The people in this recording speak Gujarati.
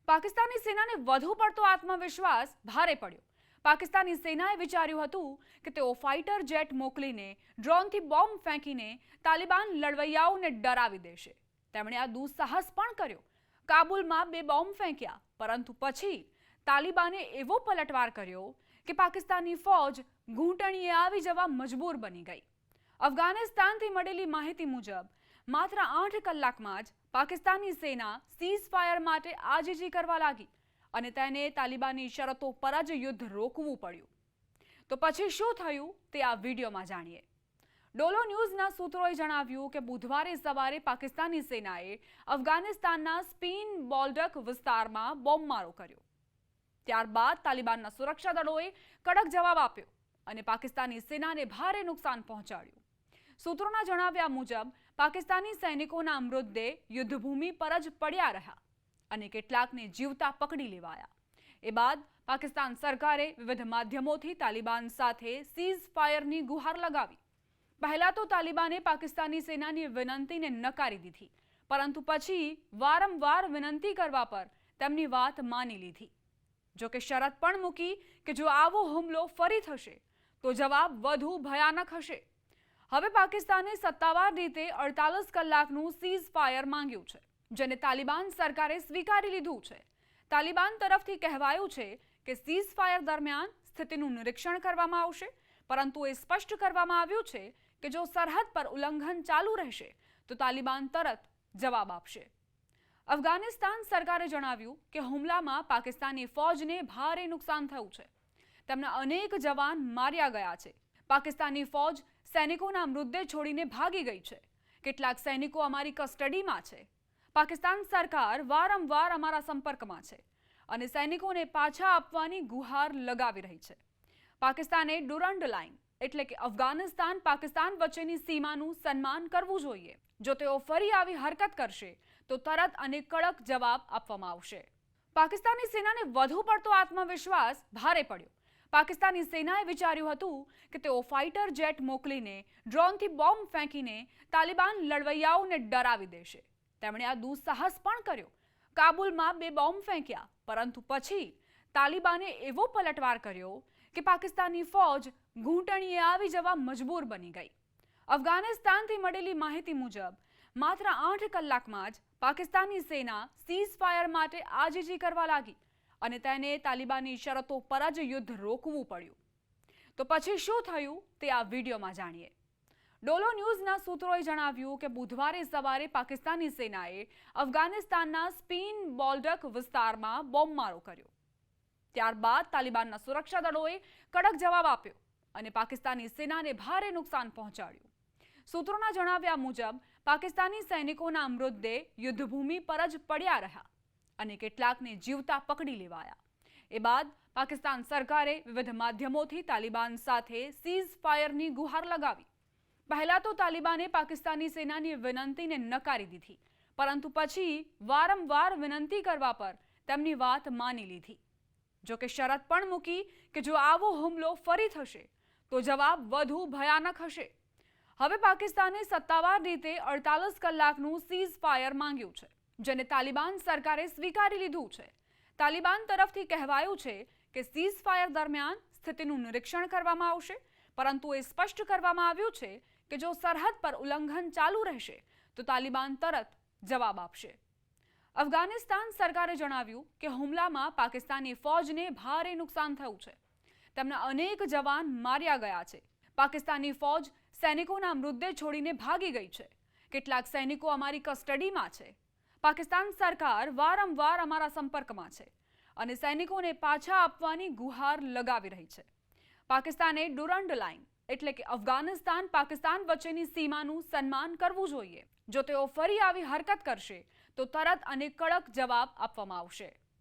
પાકિસ્તાની સેનાને વધુ પડતો આત્મવિશ્વાસ ભારે પડ્યો। પાકિસ્તાની સેનાએ વિચાર્યું હતું કે તેઓ ફાઇટર જેટ મોકલીને ડ્રોનથી બોમ્બ ફેંકીને તાલિબાન લડવૈયાઓને ડરાવી દેશે। તેમણે આ દુસ્સાહસ પણ કર્યો। કાબુલમાં 2 બોમ્બ ફેંક્યા, પરંતુ પછી તાલિબાને એવો પલટવાર કર્યો કે પાકિસ્તાની ફૌજ ઘૂંટણીએ આવી જવા મજબૂર બની ગઈ। અફઘાનિસ્તાનથી મળેલી માહિતી મુજબ માત્ર 8 કલાકમાં જ પાકિસ્તાની સેના સીઝફાયર માટે આજીજી કરવા લાગી અને તેને તાલિબાની શરતો પર જ યુદ્ધ રોકવું પડ્યું। તો પછી શું થયું તે આ વિડીયોમાં જાણીએ। ડોલો ન્યૂઝના સૂત્રોએ જણાવ્યું કે બુધવારે સવારે પાકિસ્તાની સેનાએ અફઘાનિસ્તાનના સ્પિન બોલ્ડક વિસ્તારમાં બોમ્બમારો કર્યો। ત્યારબાદ તાલિબાનના સુરક્ષા દળોએ કડક જવાબ આપ્યો અને પાકિસ્તાની સેનાને ભારે નુકસાન પહોંચાડ્યું। સૂત્રોના જણાવ્યા મુજબ પાકિસ્તાની સૈનિકોના મૃતદેહ યુદ્ધભૂમિ પર જ પડ્યા રહ્યા અને કેટલાકને જીવતા પકડી લેવાયા। એ બાદ પાકિસ્તાન સરકારે વિવિધ માધ્યમોથી તાલિબાન સાથે સીઝફાયરની ગુહાર લગાવી। પહેલા તો તાલિબાને પાકિસ્તાની સેનાની વિનંતીને નકારી દીધી, પરંતુ પછી વારંવાર વિનંતી કરવા પર તેમની વાત માની લીધી। જો કે શરત પણ મૂકી કે જો આવો હુમલો ફરી થશે તો જવાબ વધુ ભયાનક હશે। હવે પાકિસ્તાને સત્તાવાર રીતે 48 કલાકનું સીઝફાયર માંગ્યું છે, જેને તાલિબાન સરકારે સ્વીકારી લીધું છે। તાલિબાન તરફથી કહેવાયું છે કે સીઝફાયર દરમિયાન સ્થિતિનું નિરીક્ષણ કરવામાં આવશે, પરંતુ એ સ્પષ્ટ કરવામાં આવ્યું છે કે જો સરહદ પર ઉલ્લંઘન ચાલુ રહેશે તો તાલિબાન તરત જવાબ આપશે। અફઘાનિસ્તાન સરકારે જણાવ્યું કે હુમલામાં પાકિસ્તાની ફૌજને ભારે નુકસાન થયું છે। તેમના અનેક જવાન માર્યા ગયા છે। પાકિસ્તાની ફૌજ સૈનિકોના મૃતદેહ છોડીને ભાગી ગઈ છે। કેટલાક સૈનિકો અમારી કસ્ટડીમાં છે। પાકિસ્તાન સરકાર વારંવાર અમારા સંપર્કમાં છે અને સૈનિકોને પાછા આપવાની ગુહાર લગાવી રહી છે। પાકિસ્તાને ડુરન્ડ લાઇન એટલે કે અફઘાનિસ્તાન પાકિસ્તાન વચ્ચેની સીમાનું સન્માન કરવું જોઈએ। જો તેઓ ફરી આવી હરકત કરશે તો તરત અને કડક જવાબ આપવામાં આવશે। પાકિસ્તાની સેનાને વધુ પડતો આત્મવિશ્વાસ ભારે પડ્યો। પાકિસ્તાની સેનાએ વિચાર્યું હતું કે તેઓ ફાઇટર જેટ મોકલીને ડ્રોનથી બોમ્બ ફેંકીને તાલિબાન લડવૈયાઓને ડરાવી દેશે। તેમણે આ દુસ્સાહસ પણ કર્યો। કાબુલમાં 2 બોમ્બ ફેંક્યા, પરંતુ પછી તાલિબાને એવો પલટવાર કર્યો કે પાકિસ્તાની ફૌજ ઘૂંટણીએ આવી જવા મજબૂર બની ગઈ। અફઘાનિસ્તાનથી મળેલી માહિતી મુજબ માત્ર 8 કલાકમાં જ પાકિસ્તાની સેના સીઝફાયર માટે આજીજી કરવા લાગી અને તેને તાલિબાની શરતો પર જ યુદ્ધ રોકવું પડ્યું। તો પછી શું થયું તે આ વિડીયોમાં જાણીએ। ડોલો ન્યૂઝના સૂત્રોએ જણાવ્યું કે બુધવારે સવારે પાકિસ્તાની સેનાએ અફઘાનિસ્તાનના સ્પિન બોલ્ડક વિસ્તારમાં બોમ્બમારો કર્યો। ત્યારબાદ તાલિબાનના સુરક્ષા દળોએ કડક જવાબ આપ્યો અને પાકિસ્તાની સેનાને ભારે નુકસાન પહોંચાડ્યું। સૂત્રોના જણાવ્યા મુજબ પાકિસ્તાની સૈનિકોના મૃતદેહ યુદ્ધભૂમિ પર જ પડ્યા રહ્યા અને કેટલાકને જીવતા પકડી લેવાયા। એ બાદ પાકિસ્તાન સરકારે વિવિધ માધ્યમોથી તાલિબાન સાથે સીઝફાયરની ગુહાર લગાવી। પહેલા તો તાલિબાને પાકિસ્તાની સેનાની વિનંતીને નકારી દીધી, પરંતુ પછી વારંવાર વિનંતી કરવા પર તેમની વાત માની લીધી। જો કે શરત પણ મૂકી કે જો આવો હુમલો ફરી થશે તો જવાબ વધુ ભયાનક હશે। હવે પાકિસ્તાને સત્તાવાર રીતે 48 કલાકનું સીઝફાયર માંગ્યું છે, જેને તાલિબાન સરકારે સ્વીકારી લીધું છે। તાલિબાન તરફથી કહેવાયું છે કે સીઝફાયર દરમિયાન સ્થિતિનું નિરીક્ષણ કરવામાં આવશે, પરંતુ એ સ્પષ્ટ કરવામાં આવ્યું છે કે જો સરહદ પર ઉલ્લંઘન ચાલુ રહેશે તો તાલિબાન તરત જવાબ આપશે। અફઘાનિસ્તાન સરકારે જણાવ્યું કે હુમલામાં પાકિસ્તાની ફૌજને ભારે નુકસાન થયું છે। તેમના અનેક જવાન માર્યા ગયા છે। પાકિસ્તાની ફૌજ સૈનિકોના મૃતદેહ છોડીને ભાગી ગઈ છે। કેટલાક સૈનિકો અમારી કસ્ટડીમાં છે। પાકિસ્તાન સરકાર વારંવાર અમારા સંપર્કમાં છે અને સૈનિકોને પાછા આપવાની ગુહાર લગાવી રહી છે। પાકિસ્તાને ડુરન્ડ લાઇન એટલે કે અફઘાનિસ્તાન પાકિસ્તાન વચ્ચેની સીમાનું સન્માન કરવું જોઈએ। જો તેઓ ફરી આવી હરકત કરશે તો તરત અને કડક જવાબ આપવામાં આવશે।